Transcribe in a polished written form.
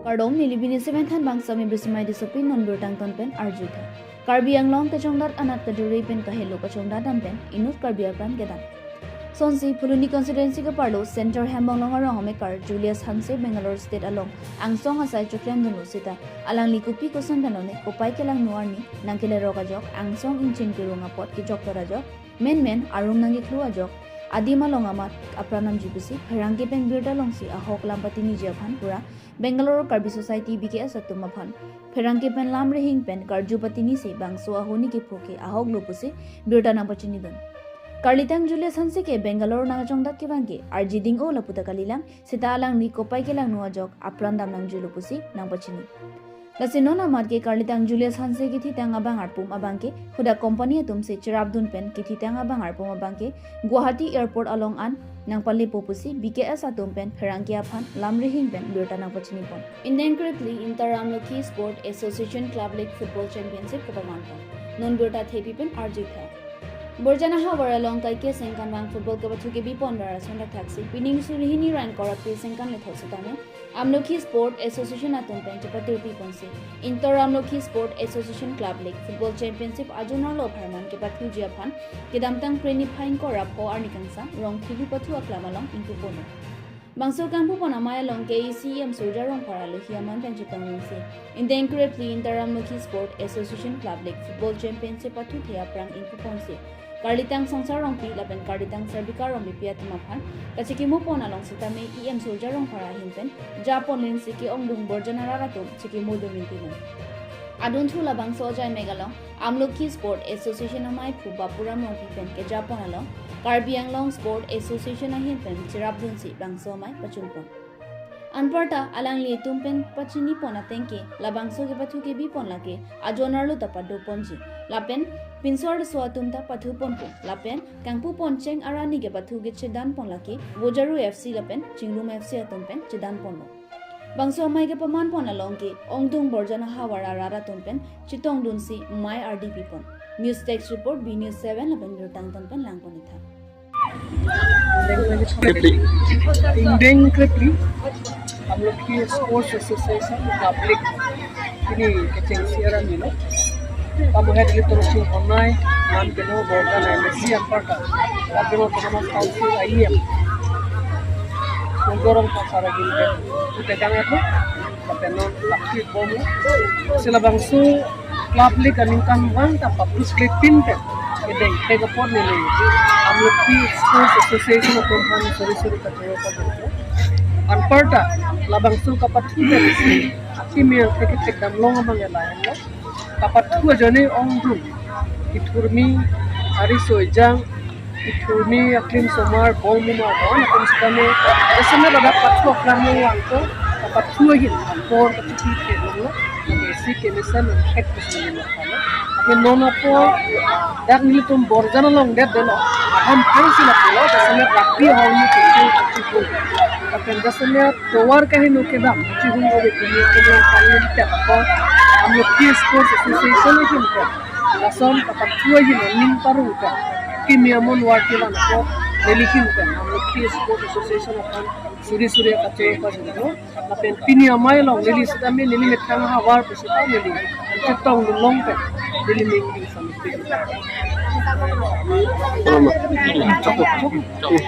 Pardom nilibini seventh bang sami brisimai disopin non bertang pen Ajok. Karbi Anglong Kachongdat Amat Katora pen Akahelo Kachongdat pen inut Karbi Apran kedam. Sonsi Puluni constituency ka parlo center hambang arong homekar Julius Hanse Bangalore state along angsong asai choklem dunu sita alang likupi ko sandanone kopai kelang nuarni nangkele Ajok angsong inchin kirunga pot ki Katora Ajok men arung nangi klu Ajok Adim along Amat Apranam jibusi Harangke peng birda longsi ahok lampati ni Japan pura Bangalore Karbi Society BKS atumaphan Harangke pen lam rehing pen Karjupati ni se bangso ahoni ke phoke ahok lopusi birda nampachini don Karlitang Julius Hanse ke Bangalore Kachongdat ke bangke arjiding o laputa kalilang sita alang ni kopai ke lang Ajok Apran dam nang julupusi nampachini Lasinona Amat ke Karlitang Julius Hanse ki thitang abang arpum abangke huda company atumse chirabdun pen ki thitang abang arpum abangke Guwahati airport along an nang palli popusi BKS atum pen Harangke aphan lamrihing pen birta nang pachini pon Indian correctly Interamloki Sport Association Club League Football Championship kapaman pon non birta thepi pen Ajok tha Borjana hawara long kai ke sengkan wang football ka bathu ke bipon dara sonda taxi pining surihini ran kora pe sengkan le thositane Amloki Sport Association atum pen chapati ponse Interamloki Sport Association Club League Football Championship ajuna lo pharman ke pathu jiaphan kedamtang preni phain kora po arnikangsa rong thilu pathu aklamalong inku pono Bangsur kampu ponamaya long KECM soja rong paralo hiaman pen chitangse Indian correctly Interamloki Sport Association Club League Football Championship pathu thia prang inku ponse Karlitang Sangsar Rong Pi Lapen Karlitang Serbika Rong Bipiat Maphan Kachikimu Pon along Sitame EM Soldier Rong Para Himpen Japon Lin Siki Ongdung Borjana Raratum Chikimu Dumintilan Adun Thu Labang Soja Megalong Amloki Sport Association Amai Phu Bapuram Rong Pipen ke Japon along Karbi Anglong Sport Association Ahimpen Chirabdun Si Bangso Mai Pachulpon Anparta alang li tumpen pachini pona tengke labangso ke pathu ke bi pon lake ajonarlo tapado ponji lapen pinsor so tumta pathu ponpo lapen kangpu poncheng arani ke pathu ke chedan pon lake bojaru FC lapen chingrum FC atumpen chedan ponno bangso mai ke paman pon along ke ongdung borjana hawara rara tumpen chitong dunsi mai RDP pon news text report B news 7 lapen rutang tumpen lang ponitha Indian correctly Amloki Sports Association Public ini Kachong siaran ni no kamu head li terus online man keno border MSC Amparta kamu teman council IEM Sungkorong pasara gilbe kita jangan tu kapenon lakit bomu sila bangsu club league aningkan bang ta public clipin pe ideng tegapor ni le Amloki Sports Association of Company sorry Katora pa Anparta labang sul kapathu dari kimia kriket damlong abang lain lo kapathu jone ongdung iturmi hari sojang iturmi aklim somar bomuma don akan sekane esme bada pathu aklamu angko kapathu hin ampor kapathu ke lo basic chemical head kusni lo kala akan nono po dak militum borjana long det delo ham phansi la lo esme rakbi holmu kitu akan dasarnya towar kahino kedam chihun obe kini kedam kali apa Amloki Sports Association itu kan lason kapat dua ini ning paru kan kimia mon wakilan ko delikin kan Amloki Sports Association akan suri kace pa jeno apen pini amai long deli sitame nili metang hawar pusita nili chitong long kan deli ming sampai